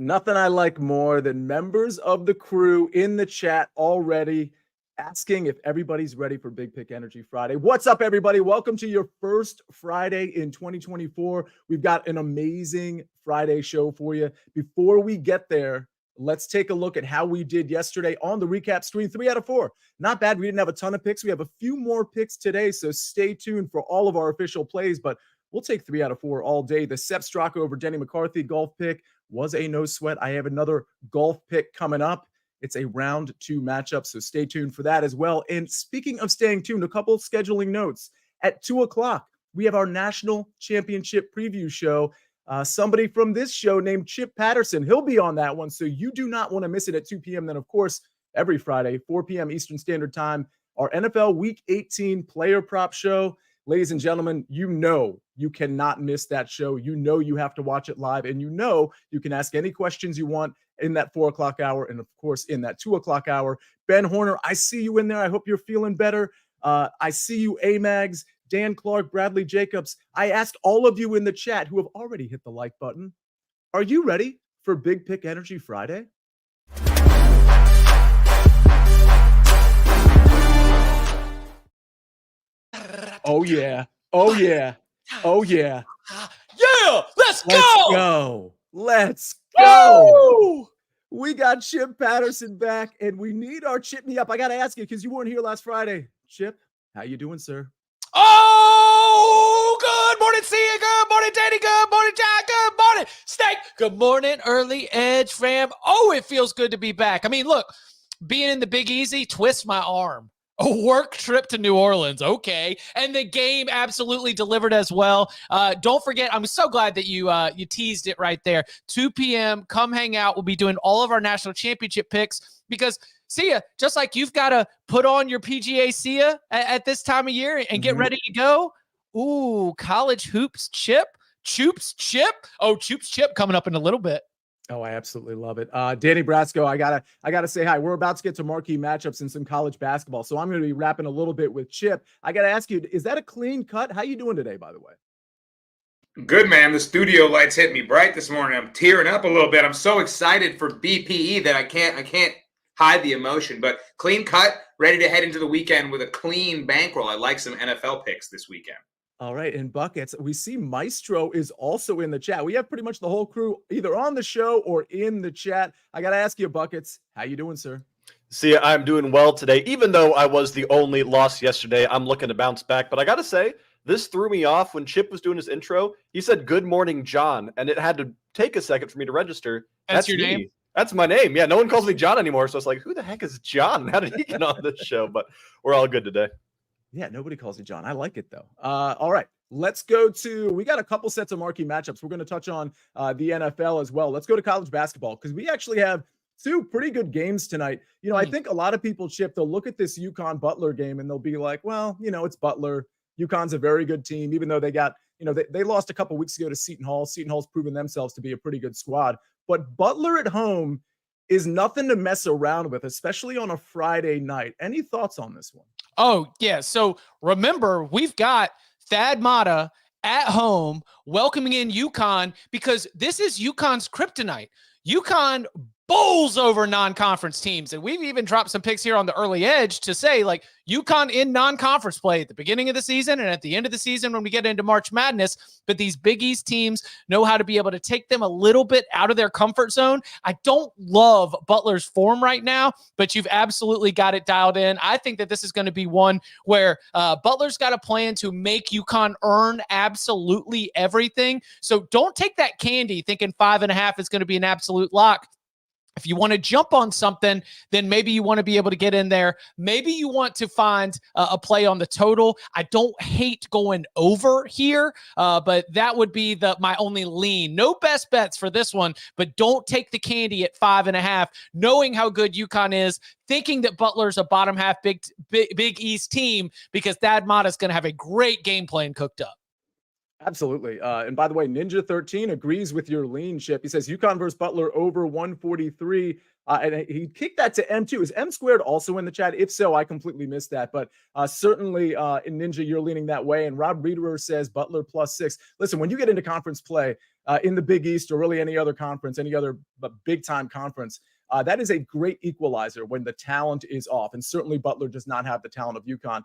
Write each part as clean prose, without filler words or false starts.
Nothing I like more than members of the crew in the chat already asking if everybody's ready for Big Pick Energy Friday. What's up, everybody? Welcome to your first Friday in 2024. We've got an amazing Friday show for you. Before we get there, let's take a look at how we did yesterday on the recap screen. 3 out of 4. Not bad. We didn't have a ton of picks. We have a few more picks today, so stay tuned for all of our official plays, but we'll take 3 out of 4 all day. The Sepp Straka over Denny McCarthy golf pick was a no sweat. I have another golf pick coming up. It's a round 2 matchup, so stay tuned for that as well. And speaking of staying tuned, a couple of scheduling notes. At 2 o'clock, we have our national championship preview show. Somebody from this show named Chip Patterson, he'll be on that one, so you do not want to miss it at 2 p.m. Then, of course, every Friday, 4 p.m. Eastern Standard Time, our NFL Week 18 player prop show. Ladies and gentlemen, you know you cannot miss that show. You know you have to watch it live, and you know you can ask any questions you want in that 4 o'clock hour and, of course, in that 2 o'clock hour. Ben Horner, I see you in there. I hope you're feeling better. I see you, A-Mags, Dan Clark, Bradley Jacobs. I asked all of you in the chat who have already hit the like button, are you ready for Big Pick Energy Friday? Oh, yeah. Oh, yeah. Oh, yeah. Yeah, let's go. Let's go. We got Chip Patterson back, and we need our Chip Me Up. I got to ask you, because you weren't here last Friday. Chip, how you doing, sir? Oh, good morning, Sia. Good morning, Danny. Good morning, Jack. Good morning, Steak. Good morning, Early Edge fam. Oh, it feels good to be back. I mean, look, being in the Big Easy, twist my arm. A work trip to New Orleans, okay. And the game absolutely delivered as well. Don't forget, I'm so glad that you teased it right there. 2 p.m., come hang out. We'll be doing all of our national championship picks because, Sia, just like you've got to put on your PGA Sia at this time of year and get ready to go. Ooh, college hoops Chip. Choops Chip. Oh, Choops Chip coming up in a little bit. Oh, I absolutely love it. Danny Brasco, I gotta say hi. We're about to get to marquee matchups in some college basketball, so I'm going to be rapping a little bit with Chip. I got to ask you, is that a clean cut? How you doing today, by the way? Good, man. The studio lights hit me bright this morning. I'm tearing up a little bit. I'm so excited for BPE that I can't hide the emotion. But clean cut, ready to head into the weekend with a clean bankroll. I like some NFL picks this weekend. All right, in buckets, we see Maestro is also in the chat. We have pretty much the whole crew either on the show or in the chat. I got to ask you, Buckets, how you doing, sir? See, I'm doing well today. Even though I was the only loss yesterday, I'm looking to bounce back. But I got to say, this threw me off when Chip was doing his intro. He said, "Good morning, John," and it had to take a second for me to register. That's your me. name? That's my name. Yeah, no one calls me John anymore. So it's like, who the heck is John? How did he get on this show? But we're all good today. Yeah, nobody calls you John. I like it, though. All right. Let's go we got a couple sets of marquee matchups. We're going to touch on the NFL as well. Let's go to college basketball because we actually have 2 pretty good games tonight. You know, I think a lot of people, Chip, they'll look at this UConn-Butler game and they'll be like, well, you know, it's Butler. UConn's a very good team, even though they got, you know, they lost a couple weeks ago to Seton Hall. Seton Hall's proven themselves to be a pretty good squad. But Butler at home is nothing to mess around with, especially on a Friday night. Any thoughts on this one? Oh, yeah. So remember, we've got Thad Matta at home welcoming in UConn because this is UConn's kryptonite. UConn bowls over non-conference teams. And we've even dropped some picks here on the early edge to say, like, UConn in non-conference play at the beginning of the season and at the end of the season when we get into March Madness. But these Big East teams know how to be able to take them a little bit out of their comfort zone. I don't love Butler's form right now, but you've absolutely got it dialed in. I think that this is going to be one where Butler's got a plan to make UConn earn absolutely everything. So don't take that candy thinking 5.5 is going to be an absolute lock. If you want to jump on something, then maybe you want to be able to get in there. Maybe you want to find a play on the total. I don't hate going over here, but that would be my only lean. No best bets for this one, but don't take the candy at 5.5, knowing how good UConn is, thinking that Butler's a bottom half Big East team because Thad Matta is going to have a great game plan cooked up. Absolutely. And by the way, Ninja 13 agrees with your lean, Chip. He says UConn versus Butler over 143. And he kicked that to M2. Is M squared also in the chat? If so, I completely missed that. But certainly in Ninja, you're leaning that way. And Rob Reederer says Butler +6. Listen, when you get into conference play, in the Big East or really any other conference, any other big-time conference. That is a great equalizer when the talent is off, and certainly Butler does not have the talent of UConn.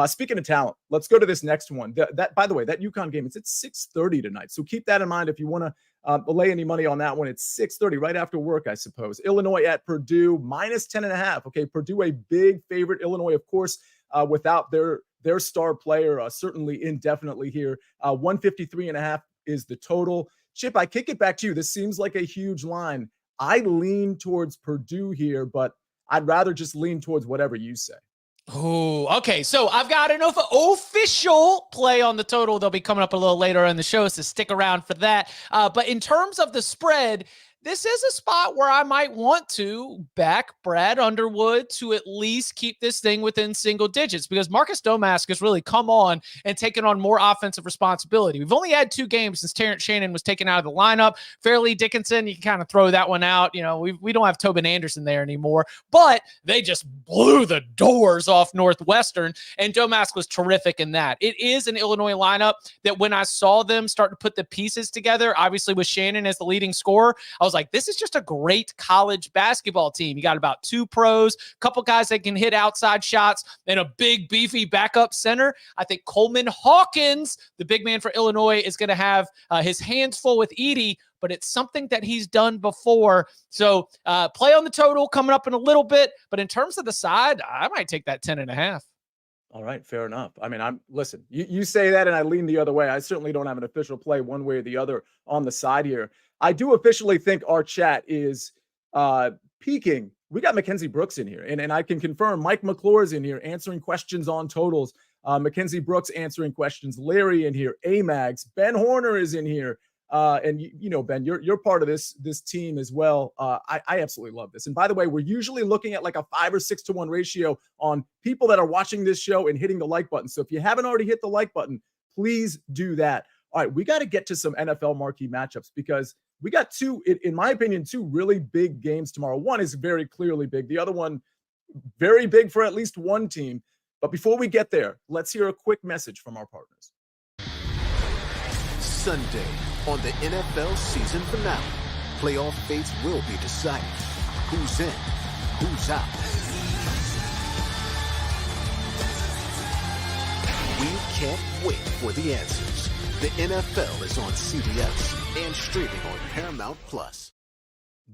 Speaking of talent, let's go to this next one. That by the way, that UConn game, it's at 6:30 tonight. So keep that in mind if you want to lay any money on that one. It's 6:30 right after work, I suppose. Illinois at Purdue, minus 10.5. Okay, Purdue a big favorite. Illinois, of course, without their star player, certainly indefinitely here. 153.5 is the total. Chip, I kick it back to you. This seems like a huge line. I lean towards Purdue here, but I'd rather just lean towards whatever you say. Oh, okay. So I've got an official play on the total. They'll be coming up a little later in the show, so stick around for that. But in terms of the spread, this is a spot where I might want to back Brad Underwood to at least keep this thing within single digits, because Marcus Domask has really come on and taken on more offensive responsibility. We've only had 2 games since Terrence Shannon was taken out of the lineup. Fairleigh Dickinson, you can kind of throw that one out. You know, we don't have Tobin Anderson there anymore, but they just blew the doors off Northwestern, and Domask was terrific in that. It is an Illinois lineup that when I saw them start to put the pieces together, obviously with Shannon as the leading scorer, I was like, this is just a great college basketball team. You got about 2 pros, a couple guys that can hit outside shots, and a big, beefy backup center. I think Coleman Hawkins, the big man for Illinois, is going to have his hands full with Edey, but it's something that he's done before. So play on the total coming up in a little bit. But in terms of the side, I might take that 10.5. All right, fair enough. I mean, listen, you say that and I lean the other way. I certainly don't have an official play one way or the other on the side here. I do officially think our chat is peaking. We got Mackenzie Brooks in here, and I can confirm Mike McClure is in here answering questions on totals. Mackenzie Brooks answering questions. Larry in here. Amags. Ben Horner is in here. And you know, Ben, you're part of this team as well. I absolutely love this. And by the way, we're usually looking at like a 5 or 6 to 1 ratio on people that are watching this show and hitting the like button. So if you haven't already hit the like button, please do that. All right, we got to get to some NFL marquee matchups because we got 2, in my opinion, 2 really big games tomorrow. One is very clearly big. The other one, very big for at least one team. But before we get there, let's hear a quick message from our partners. Sunday on the NFL season finale, playoff fates will be decided. Who's in, who's out. We can't wait for the answers. The NFL is on CBS and streaming on Paramount Plus.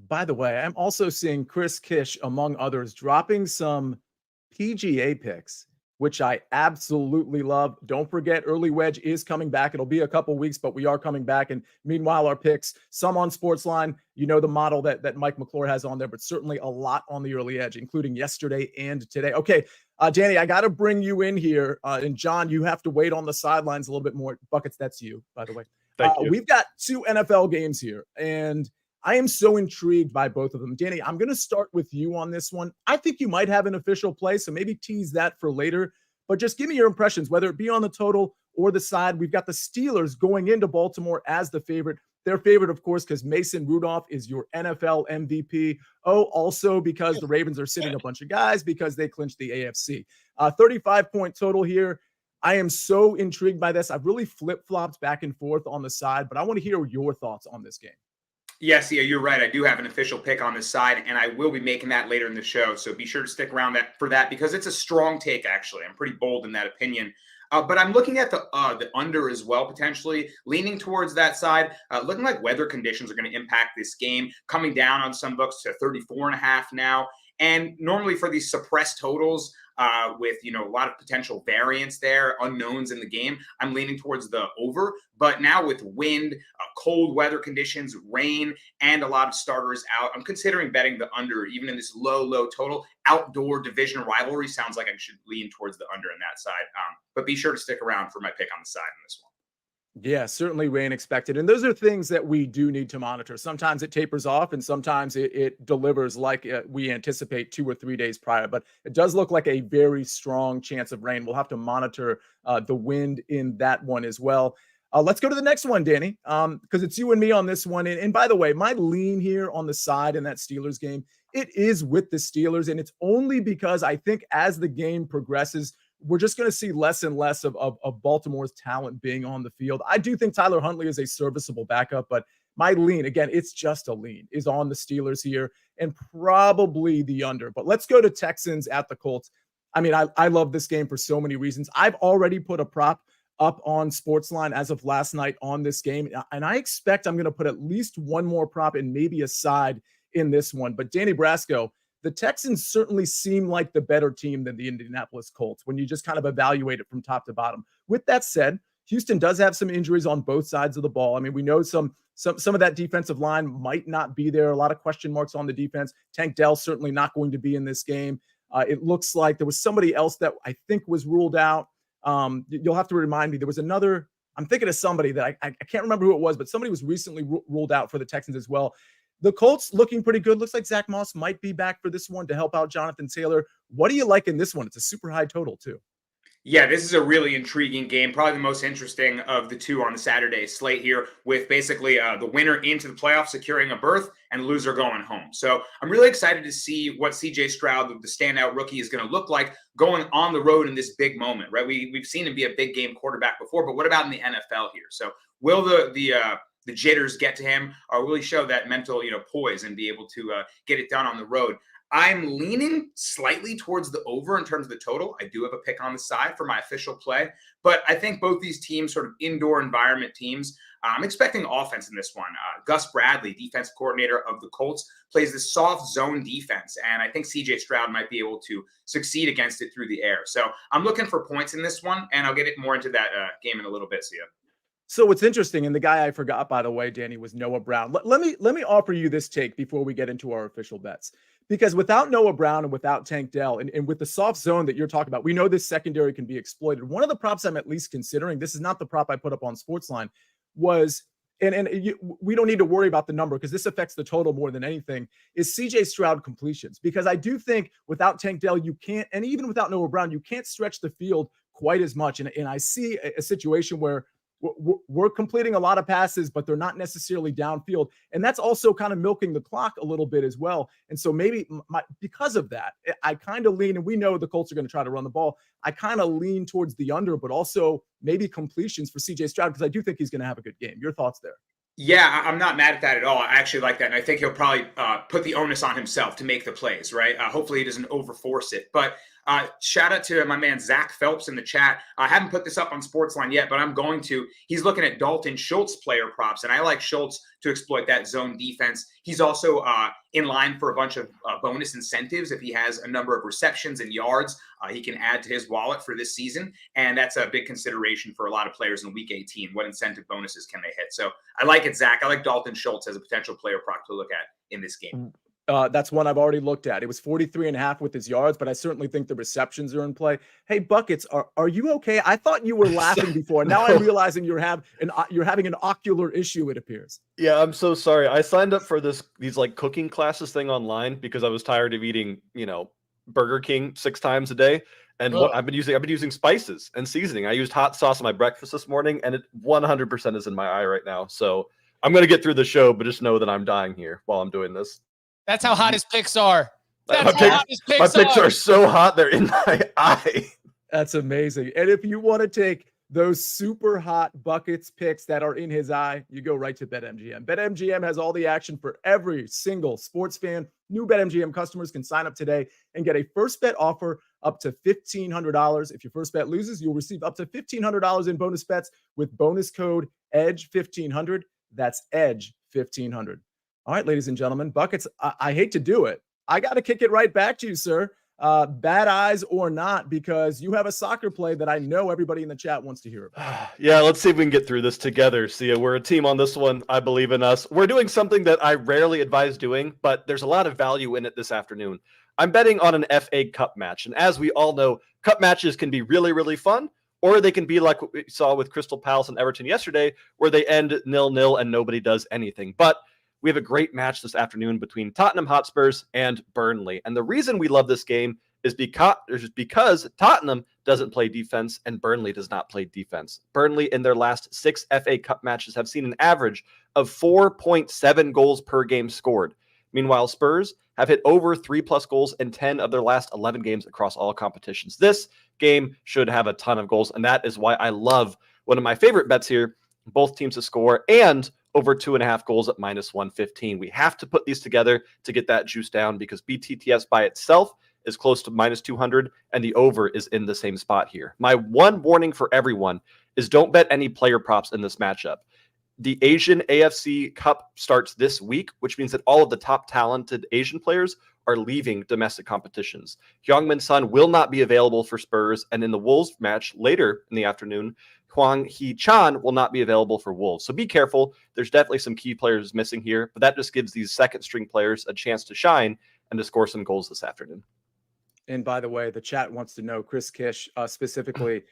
By the way, I'm also seeing Chris Kish, among others, dropping some PGA picks, which I absolutely love. Don't forget, Early Wedge is coming back. It'll be a couple weeks, but we are coming back. And meanwhile, our picks, some on SportsLine, you know the model that Mike McClure has on there, but certainly a lot on the Early Edge, including yesterday and today. Okay, Danny, I got to bring you in here. And John, you have to wait on the sidelines a little bit more. Buckets, that's you, by the way. Thank you. We've got 2 NFL games here, and I am so intrigued by both of them. Danny, I'm going to start with you on this one. I think you might have an official play, so maybe tease that for later. But just give me your impressions, whether it be on the total or the side. We've got the Steelers going into Baltimore as the favorite. Their favorite, of course, because Mason Rudolph is your NFL MVP. Oh, also because the Ravens are sitting a bunch of guys because they clinched the AFC. 35-point total here. I am so intrigued by this. I've really flip-flopped back and forth on the side, but I want to hear your thoughts on this game. Yes, yeah, you're right. I do have an official pick on this side, and I will be making that later in the show. So be sure to stick around for that because it's a strong take, actually. I'm pretty bold in that opinion. But I'm looking at the under as well, potentially leaning towards that side. Looking like weather conditions are going to impact this game, coming down on some books to 34.5 now. And normally for these suppressed totals, with a lot of potential variance there, unknowns in the game, I'm leaning towards the over. But now with wind, cold weather conditions, rain, and a lot of starters out, I'm considering betting the under, even in this low total. Outdoor division rivalry sounds like I should lean towards the under on that side. But be sure to stick around for my pick on the side on this one. Yeah, certainly rain expected. And those are things that we do need to monitor. Sometimes it tapers off and sometimes it delivers like we anticipate 2 or 3 days prior. But it does look like a very strong chance of rain. We'll have to monitor the wind in that one as well. Let's go to the next one, Danny, because it's you and me on this one. And by the way, my lean here on the side in that Steelers game, it is with the Steelers. And it's only because I think as the game progresses, we're just going to see less and less of Baltimore's talent being on the field. I do think Tyler Huntley is a serviceable backup, but my lean, again, it's just a lean, is on the Steelers here and probably the under. But let's go to Texans at the Colts. I mean, I love this game for so many reasons. I've already put a prop up on SportsLine as of last night on this game, and I expect I'm going to put at least one more prop and maybe a side in this one. But Danny Brasco, the Texans certainly seem like the better team than the Indianapolis Colts when you just kind of evaluate it from top to bottom. With that said, Houston does have some injuries on both sides of the ball. I mean, we know some of that defensive line might not be there. A lot of question marks on the defense. Tank Dell certainly not going to be in this game. It looks like there was somebody else that I think was ruled out. You'll have to remind me. There was another, I'm thinking of somebody that I can't remember who it was, but somebody was recently ruled out for the Texans as well. The Colts looking pretty good. Looks like Zach Moss might be back for this one to help out Jonathan Taylor. What do you like in this one? It's a super high total too. Yeah, this is a really intriguing game, probably the most interesting of the two on the Saturday slate here, with basically the winner into the playoffs securing a berth and the loser going home. So I'm really excited to see what CJ Stroud, the standout rookie, is going to look like going on the road in this big moment, right? We've seen him be a big game quarterback before, but what about in the NFL here? So will the jitters get to him, or will he show that mental, poise and be able to get it done on the road? I'm leaning slightly towards the over in terms of the total. I do have a pick on the side for my official play, but I think both these teams, sort of indoor environment teams, I'm expecting offense in this one. Gus Bradley, defensive coordinator of the Colts, plays this soft zone defense, and I think CJ Stroud might be able to succeed against it through the air. So I'm looking for points in this one, and I'll get it more into that game in a little bit, Sia. So what's interesting, and the guy I forgot, by the way, Danny, was Noah Brown. Let me offer you this take before we get into our official bets. Because without Noah Brown and without Tank Dell, and with the soft zone that you're talking about, we know this secondary can be exploited. One of the props I'm at least considering, this is not the prop I put up on SportsLine, was, we don't need to worry about the number because this affects the total more than anything, is CJ Stroud completions. Because I do think without Tank Dell, you can't, and even without Noah Brown, you can't stretch the field quite as much. And I see a situation where we're completing a lot of passes, but they're not necessarily downfield. And that's also kind of milking the clock a little bit as well. And so maybe because of that, I kind of lean, and we know the Colts are going to try to run the ball. I kind of lean towards the under, but also maybe completions for CJ Stroud, because I do think he's going to have a good game. Your thoughts there? Yeah, I'm not mad at that at all. I actually like that. And I think he'll probably put the onus on himself to make the plays, right? Hopefully he doesn't overforce it. But shout out to my man Zach Phelps in the chat. I haven't put this up on SportsLine yet, but I'm going to. He's looking at Dalton Schultz player props, and I like Schultz to exploit that zone defense. He's also in line for a bunch of bonus incentives. If he has a number of receptions and yards, he can add to his wallet for this season. And that's a big consideration for a lot of players in Week 18. What incentive bonuses can they hit? So I like it, Zach. I like Dalton Schultz as a potential player prop to look at in this game. That's one I've already looked at. It was 43.5 with his yards, but I certainly think the receptions are in play. Hey, Buckets, are you okay? I thought you were laughing before. Now I'm realizing you're having an ocular issue, it appears. Yeah, I'm so sorry. I signed up for these like cooking classes thing online because I was tired of eating, Burger King 6 times a day. And what I've been using spices and seasoning. I used hot sauce on my breakfast this morning, and it 100% is in my eye right now. So I'm going to get through the show, but just know that I'm dying here while I'm doing this. That's how hot his picks are. My picks are so hot, they're in my eye. That's amazing. And if you want to take those super hot Buckets picks that are in his eye, you go right to BetMGM. BetMGM has all the action for every single sports fan. New BetMGM customers can sign up today and get a first bet offer up to $1,500. If your first bet loses, you'll receive up to $1,500 in bonus bets with bonus code EDGE1500. That's EDGE1500. All right, ladies and gentlemen, Buckets, I hate to do it. I got to kick it right back to you, sir. Bad eyes or not, because you have a soccer play that I know everybody in the chat wants to hear about. Yeah, let's see if we can get through this together, Sia. We're a team on this one. I believe in us. We're doing something that I rarely advise doing, but there's a lot of value in it this afternoon. I'm betting on an FA Cup match. And as we all know, cup matches can be really, really fun, or they can be like what we saw with Crystal Palace and Everton yesterday, where they end 0-0 and nobody does anything. But we have a great match this afternoon between Tottenham Hotspurs and Burnley. And the reason we love this game is because Tottenham doesn't play defense and Burnley does not play defense. Burnley in their last 6 FA Cup matches have seen an average of 4.7 goals per game scored. Meanwhile, Spurs have hit over 3+ goals in 10 of their last 11 games across all competitions. This game should have a ton of goals, and that is why I love one of my favorite bets here, both teams to score and over 2.5 goals at -115. We have to put these together to get that juice down because BTTS by itself is close to -200, and the over is in the same spot here. My one warning for everyone is don't bet any player props in this matchup. The Asian AFC Cup starts this week, which means that all of the top talented Asian players are leaving domestic competitions. Heung-min Son will not be available for Spurs, and in the Wolves match later in the afternoon, Hwang Hee-chan will not be available for Wolves. So be careful. There's definitely some key players missing here, but that just gives these second-string players a chance to shine and to score some goals this afternoon. And by the way, the chat wants to know, Chris Kish specifically,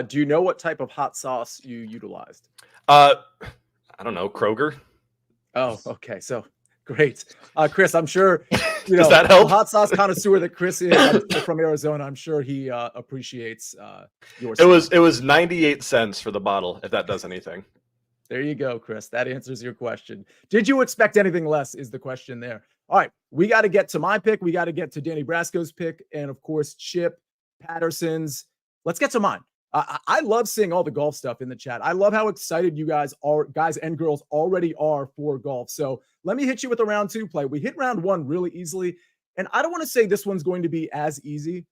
do you know what type of hot sauce you utilized? I don't know, Kroger. Oh, okay. So great. Chris, I'm sure, Does that help? The hot sauce connoisseur that Chris is from Arizona, I'm sure he appreciates your It was 98 cents for the bottle, if that does anything. There you go, Chris. That answers your question. Did you expect anything less is the question there. All right. We got to get to my pick. We got to get to Danny Brasco's pick. And of course, Chip Patterson's. Let's get to mine. I love seeing all the golf stuff in the chat. I love how excited you guys and girls already are for golf. So let me hit you with a round 2 play. We hit round 1 really easily. And I don't want to say this one's going to be as easy,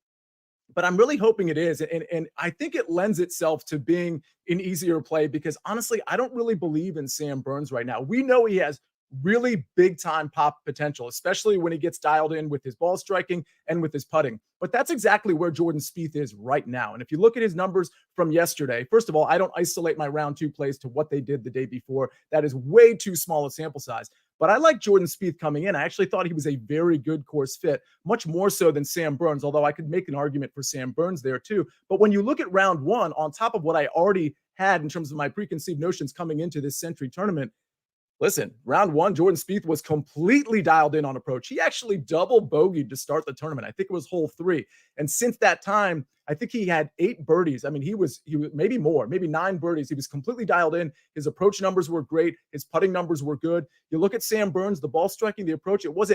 but I'm really hoping it is. And I think it lends itself to being an easier play because honestly, I don't really believe in Sam Burns right now. We know he has really big time pop potential, especially when he gets dialed in with his ball striking and with his putting. But that's exactly where Jordan Spieth is right now. And if you look at his numbers from yesterday, first of all, I don't isolate my round 2 plays to what they did the day before. That is way too small a sample size. But I like Jordan Spieth coming in. I actually thought he was a very good course fit, much more so than Sam Burns, although I could make an argument for Sam Burns there too. But when you look at round 1, on top of what I already had in terms of my preconceived notions coming into this Century tournament, listen, round 1, Jordan Spieth was completely dialed in on approach. He actually double bogeyed to start the tournament. I think it was hole 3. And since that time, I think he had 8 birdies. I mean, he was maybe more, maybe 9 birdies. He was completely dialed in. His approach numbers were great. His putting numbers were good. You look at Sam Burns, the ball striking, the approach, it was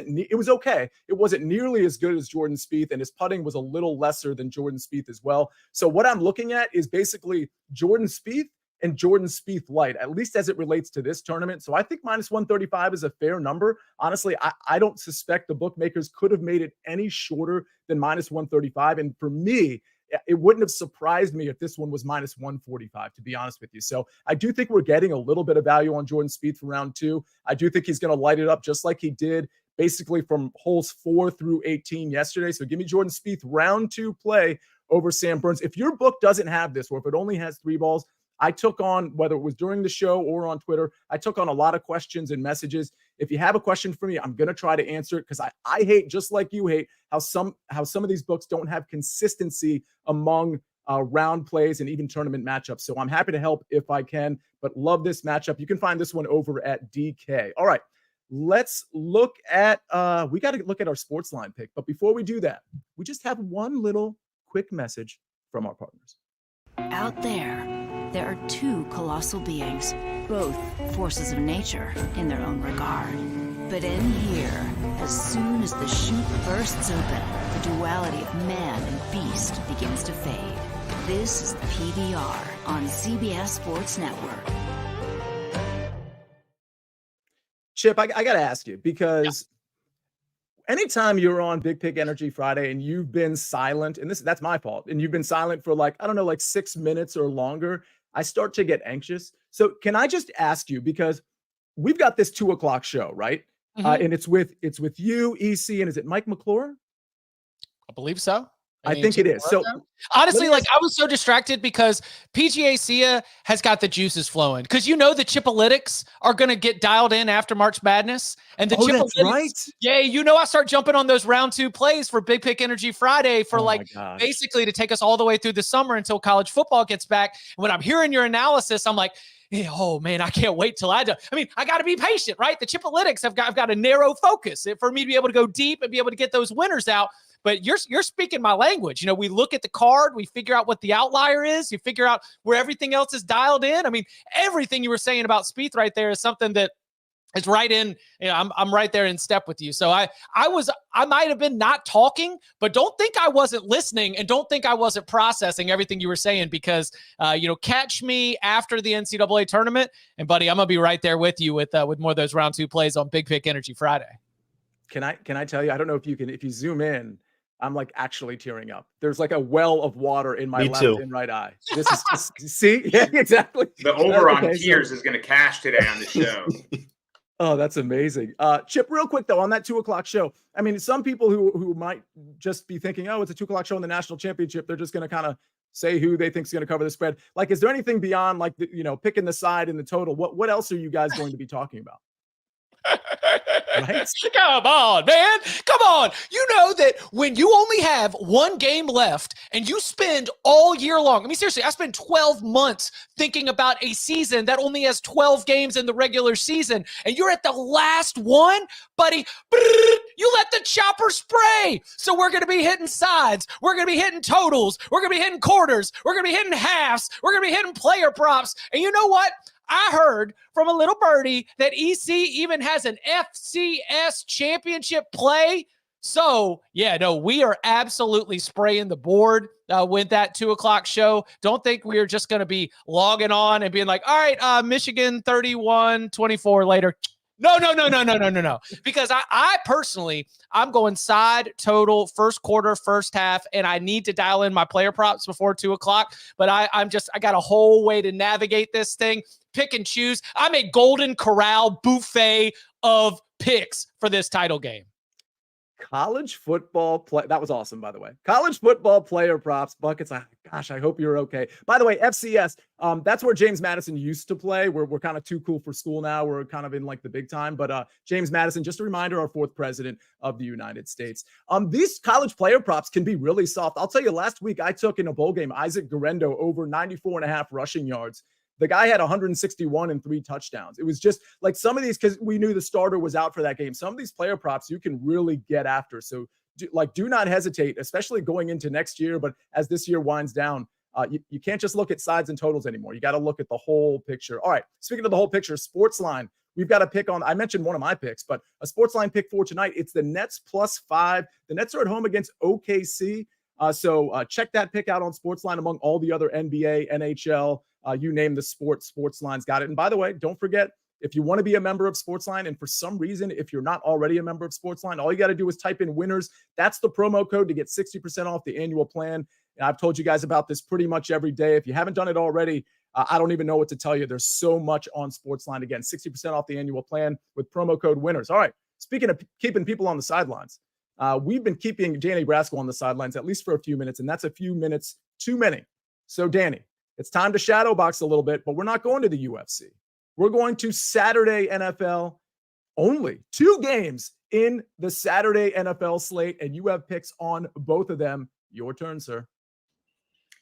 okay. It wasn't nearly as good as Jordan Spieth, and his putting was a little lesser than Jordan Spieth as well. So what I'm looking at is basically Jordan Spieth and Jordan Spieth light, at least as it relates to this tournament. So I think -135 is a fair number. Honestly, I don't suspect the bookmakers could have made it any shorter than -135. And for me, it wouldn't have surprised me if this one was -145, to be honest with you. So I do think we're getting a little bit of value on Jordan Spieth for round 2. I do think he's going to light it up just like he did basically from holes 4 through 18 yesterday. So give me Jordan Spieth round 2 play over Sam Burns. If your book doesn't have this, or if it only has 3 balls, I took on, whether it was during the show or on Twitter, I took on a lot of questions and messages. If you have a question for me, I'm going to try to answer it because I hate, just like you hate, how some of these books don't have consistency among round plays and even tournament matchups. So I'm happy to help if I can, but love this matchup. You can find this one over at DK. All right, let's look at, we got to look at our SportsLine pick. But before we do that, we just have one little quick message from our partners. Out there are 2 colossal beings, both forces of nature in their own regard. But in here, as soon as the chute bursts open, the duality of man and beast begins to fade. This is the PBR on CBS Sports Network. Chip, I got to ask you, because anytime you're on Big Pick Energy Friday and you've been silent, and that's my fault, and you've been silent for like 6 minutes or longer, I start to get anxious. So can I just ask you, because we've got this 2:00 show, right? Mm-hmm. And it's with you, EC, and is it Mike McClure? I believe so. I think it is. So honestly, I was so distracted because PGA Sia has got the juices flowing. Because the Chipalytics are going to get dialed in after March Madness. And the Chipalytics, that's right. Yeah, I start jumping on those round 2 plays for Big Pick Energy Friday for basically to take us all the way through the summer until college football gets back. And when I'm hearing your analysis, I'm like, oh man, I can't wait till I got to be patient, right? The Chipalytics I've got a narrow focus for me to be able to go deep and be able to get those winners out. But you're speaking my language. We look at the card, we figure out what the outlier is, you figure out where everything else is dialed in. I mean, everything you were saying about Spieth right there is something that It's right in, I'm right there in step with you. So I might have been not talking, but don't think I wasn't listening and don't think I wasn't processing everything you were saying because, catch me after the NCAA tournament. And buddy, I'm going to be right there with you with more of those round 2 plays on Big Pick Energy Friday. Can I tell you, I don't know if you zoom in, I'm like actually tearing up. There's like a well of water in my left and right eye. This is just, see? Yeah, exactly. The over on tears is going to cash today on the show. Oh, that's amazing. Chip, real quick though, on that 2:00 show, I mean, some people who might just be thinking, oh, it's a 2:00 show in the national championship, they're just going to kind of say who they think is going to cover the spread. Like, is there anything beyond like, picking the side and the total? What else are you guys going to be talking about? Right? Come on, man. Come on. You know that when you only have one game left and you spend all year long, I mean, seriously, I spent 12 months thinking about a season that only has 12 games in the regular season, and you're at the last one, buddy. You let the chopper spray. So we're going to be hitting sides. We're going to be hitting totals. We're going to be hitting quarters. We're going to be hitting halves. We're going to be hitting player props. And you know what? I heard from a little birdie that EC even has an FCS championship play. So, yeah, no, we are absolutely spraying the board with that 2:00 show. Don't think we're just going to be logging on and being like, all right, Michigan 31-24 later. No. Because I personally, I'm going side, total, first quarter, first half, and I need to dial in my player props before 2:00. But I got a whole way to navigate this thing. Pick and choose. I'm a Golden Corral buffet of picks for this title game. College football play. That was awesome, by the way. College football player props, buckets. Gosh, I hope you're okay. By the way, FCS, that's where James Madison used to play. We're kind of too cool for school now. We're kind of in like the big time. But James Madison, just a reminder, our 4th president of the United States. These college player props can be really soft. I'll tell you, last week I took in a bowl game Isaac Guerendo over 94.5 rushing yards. The guy had 161 and 3 touchdowns. It was just like some of these, because we knew the starter was out for that game. Some of these player props you can really get after. So do not hesitate, especially going into next year. But as this year winds down, you can't just look at sides and totals anymore. You got to look at the whole picture. All right. Speaking of the whole picture, SportsLine, we've got a pick on. I mentioned one of my picks, but a SportsLine pick for tonight. It's the Nets +5. The Nets are at home against OKC. So check that pick out on SportsLine among all the other NBA, NHL. You name the sport, SportsLine's got it. And by the way, don't forget, if you want to be a member of SportsLine, and for some reason, if you're not already a member of SportsLine, all you got to do is type in winners. That's the promo code to get 60% off the annual plan. And I've told you guys about this pretty much every day. If you haven't done it already, I don't even know what to tell you. There's so much on SportsLine. Again, 60% off the annual plan with promo code winners. All right. Speaking of keeping people on the sidelines, we've been keeping Danny Brasco on the sidelines at least for a few minutes, and that's a few minutes too many. So, Danny, it's time to shadow box a little bit, but we're not going to the UFC. We're going to Saturday NFL only. 2 games in the Saturday NFL slate, and you have picks on both of them. Your turn, sir.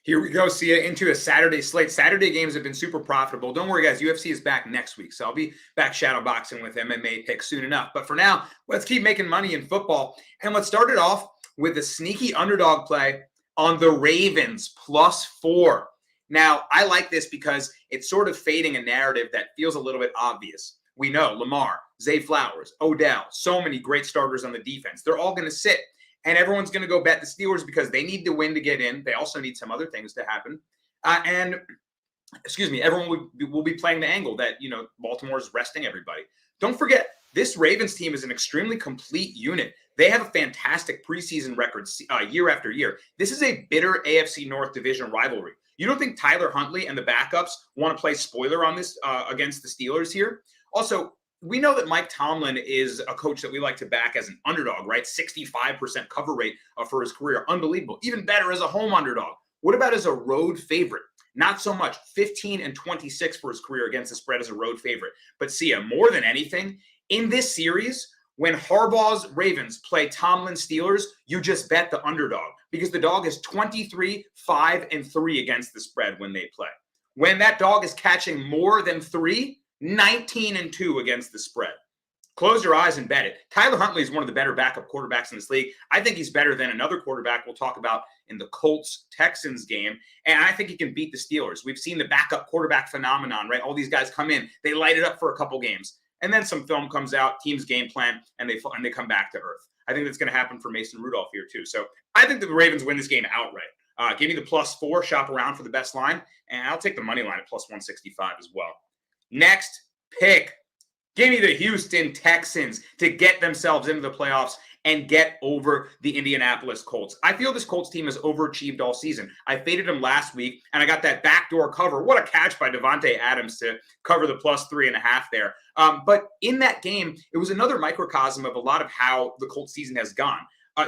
Here we go, Sia, into a Saturday slate. Saturday games have been super profitable. Don't worry, guys. UFC is back next week, so I'll be back shadow boxing with MMA picks soon enough. But for now, let's keep making money in football. And let's start it off with a sneaky underdog play on the Ravens +4. Now, I like this because it's sort of fading a narrative that feels a little bit obvious. We know Lamar, Zay Flowers, Odell, so many great starters on the defense. They're all going to sit, and everyone's going to go bet the Steelers because they need to win to get in. They also need some other things to happen. Everyone will be playing the angle that, Baltimore is resting everybody. Don't forget, this Ravens team is an extremely complete unit. They have a fantastic preseason record year after year. This is a bitter AFC North division rivalry. You don't think Tyler Huntley and the backups want to play spoiler on this against the Steelers here? Also, we know that Mike Tomlin is a coach that we like to back as an underdog, right? 65% cover rate for his career. Unbelievable. Even better as a home underdog. What about as a road favorite? Not so much. 15-26 for his career against the spread as a road favorite. But Sia, more than anything, in this series, when Harbaugh's Ravens play Tomlin Steelers, you just bet the underdog because the dog is 23-5-3 against the spread when they play. When that dog is catching more than 3, 19-2 against the spread. Close your eyes and bet it. Tyler Huntley is one of the better backup quarterbacks in this league. I think he's better than another quarterback we'll talk about in the Colts-Texans game, and I think he can beat the Steelers. We've seen the backup quarterback phenomenon, right? All these guys come in, they light it up for a couple games, and then some film comes out, team's game plan, and they come back to earth. I think that's going to happen for Mason Rudolph here too. So I think that the Ravens win this game outright. Give me the +4, shop around for the best line, and I'll take the money line at +165 as well. Next pick, give me the Houston Texans to get themselves into the playoffs and get over the Indianapolis Colts. I feel this Colts team has overachieved all season. I faded them last week, and I got that backdoor cover. What a catch by Devontae Adams to cover the +3.5 there. But in that game, it was another microcosm of a lot of how the Colts season has gone.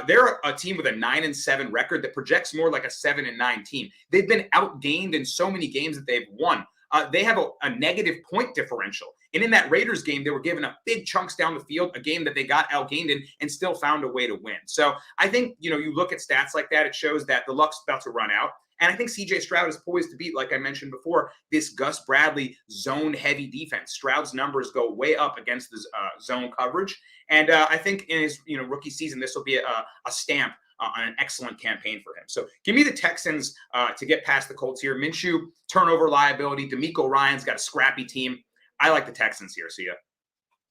They're a team with a 9-7 record that projects more like a 7-9 team. They've been outgained in so many games that they've won. They have a negative point differential. And in that Raiders game, they were given a big chunks down the field, a game that they got outgained in and still found a way to win. So I think, you look at stats like that, it shows that the luck's about to run out. And I think C.J. Stroud is poised to beat, like I mentioned before, this Gus Bradley zone-heavy defense. Stroud's numbers go way up against the zone coverage. And I think in his rookie season, this will be a stamp on an excellent campaign for him. So give me the Texans to get past the Colts here. Minshew, turnover liability. DeMeco Ryans got a scrappy team. I like the Texans here, Sia.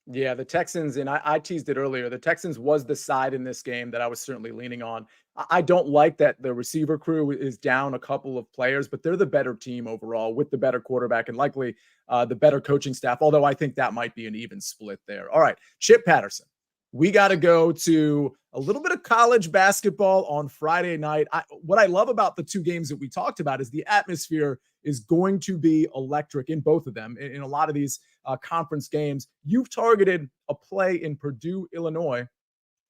Yeah, the Texans, and I teased it earlier, the Texans was the side in this game that I was certainly leaning on. I don't like that the receiver crew is down a couple of players, but they're the better team overall with the better quarterback and likely the better coaching staff, although I think that might be an even split there. All right, Chip Patterson. We got to go to a little bit of college basketball on Friday night. What I love about the two games that we talked about is the atmosphere is going to be electric in both of them. In a lot of these conference games, you've targeted a play in Purdue, Illinois.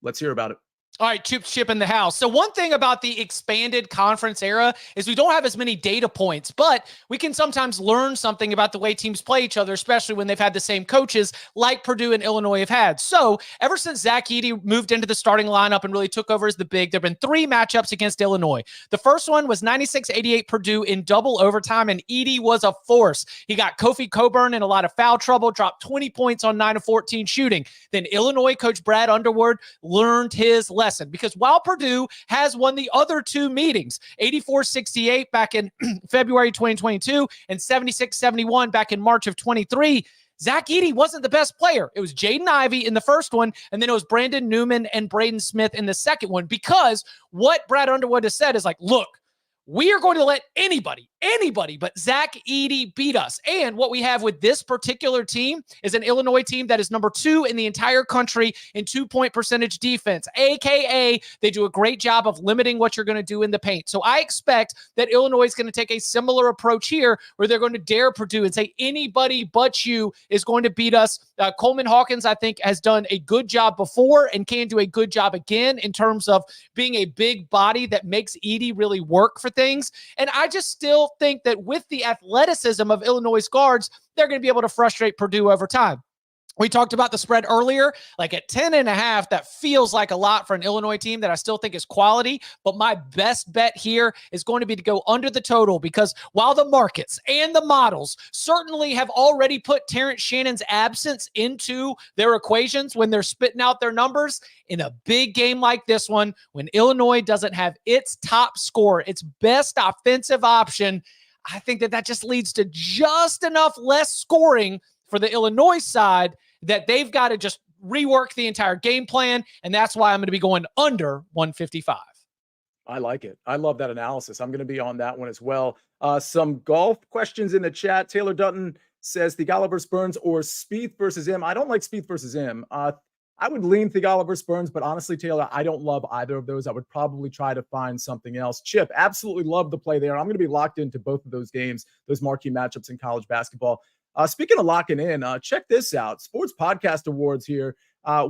Let's hear about it. All right, Chip in the house. So one thing about the expanded conference era is we don't have as many data points, but we can sometimes learn something about the way teams play each other, especially when they've had the same coaches like Purdue and Illinois have had. So ever since Zach Edey moved into the starting lineup and really took over as the big, there have been 3 matchups against Illinois. The first one was 96-88 Purdue in double overtime, and Edey was a force. He got Kofi Coburn in a lot of foul trouble, dropped 20 points on 9 of 14 shooting. Then Illinois coach Brad Underwood learned his lesson, because while Purdue has won the other 2 meetings, 84-68 back in February 2022 and 76-71 back in March of 23, Zach Edey wasn't the best player. It was Jaden Ivey in the first one, and then it was Brandon Newman and Braden Smith in the second one, because what Brad Underwood has said is like, look, we are going to let anybody but Zach Edey beat us. And what we have with this particular team is an Illinois team that is number 2 in the entire country in 2-point percentage defense, AKA they do a great job of limiting what you're going to do in the paint. So I expect that Illinois is going to take a similar approach here, where they're going to dare Purdue and say anybody but you is going to beat us. Coleman Hawkins, I think, has done a good job before and can do a good job again in terms of being a big body that makes Edey really work for things. And I just still think that with the athleticism of Illinois' guards, they're going to be able to frustrate Purdue over time. We talked about the spread earlier, like at 10.5, that feels like a lot for an Illinois team that I still think is quality, but my best bet here is going to be to go under the total, because while the markets and the models certainly have already put Terrence Shannon's absence into their equations when they're spitting out their numbers, in a big game like this one, when Illinois doesn't have its top scorer, its best offensive option, I think that just leads to just enough less scoring for the Illinois side that they've got to just rework the entire game plan, and that's why I'm going to be going under 155. I like it. I love that analysis. I'm going to be on that one as well. Some golf questions in the chat. Taylor Dutton says Theegala versus Burns or Spieth versus him. I don't like Spieth versus him. I would lean Theegala versus Burns, but honestly, Taylor, I don't love either of those. I would probably try to find something else. Chip, absolutely love the play there. I'm going to be locked into both of those games, those marquee matchups in college basketball. Speaking of locking in, check this out. Sports Podcast Awards here.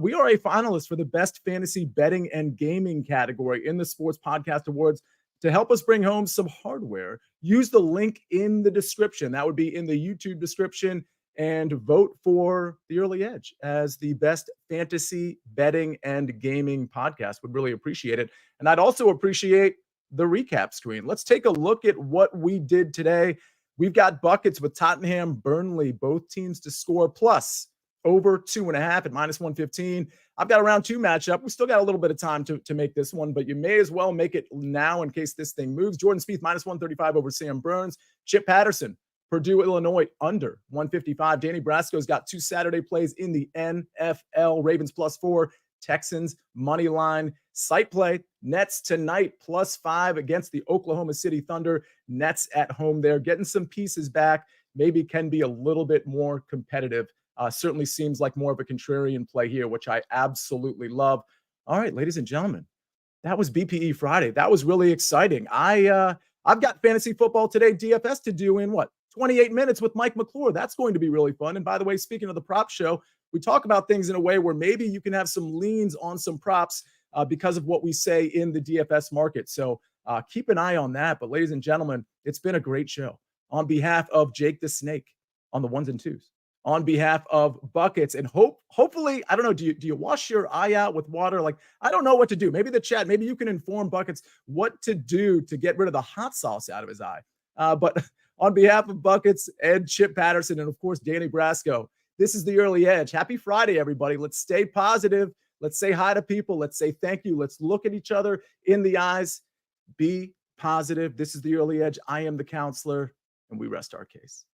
We are a finalist for the best fantasy betting and gaming category in the Sports Podcast Awards. To help us bring home some hardware, use the link in the description. That would be in the YouTube description, and vote for The Early Edge as the best fantasy betting and gaming podcast. Would really appreciate it. And I'd also appreciate the recap screen. Let's take a look at what we did today. We've got buckets with Tottenham, Burnley, both teams to score, plus over 2.5 at -115. I've got a round 2 matchup. We still got a little bit of time to make this one, but you may as well make it now in case this thing moves. Jordan Spieth -135 over Sam Burns. Chip Patterson Purdue, Illinois, under 155. Danny Brasco's got 2 Saturday plays in the NFL. Ravens +4, Texans money line. Site play, Nets tonight +5 against the Oklahoma City Thunder. Nets at home there, getting some pieces back. Maybe can be a little bit more competitive. Certainly seems like more of a contrarian play here, which I absolutely love. All right, ladies and gentlemen, that was BPE Friday. That was really exciting. I've got fantasy football today, DFS, to do in 28 minutes with Mike McClure. That's going to be really fun. And by the way, speaking of the prop show, we talk about things in a way where maybe you can have some leans on some props because of what we say in the DFS market. So keep an eye on that. But ladies and gentlemen, it's been a great show. On behalf of Jake the Snake on the ones and twos, on behalf of Buckets, and hopefully, I don't know, do you wash your eye out with water? Like, I don't know what to do. Maybe the chat, maybe you can inform Buckets what to do to get rid of the hot sauce out of his eye. But on behalf of Buckets and Chip Patterson, and of course, Danny Brasco, this is the Early Edge. Happy Friday, everybody. Let's stay positive. Let's say hi to people. Let's say thank you. Let's look at each other in the eyes. Be positive. This is the Early Edge. I am the counselor, and we rest our case.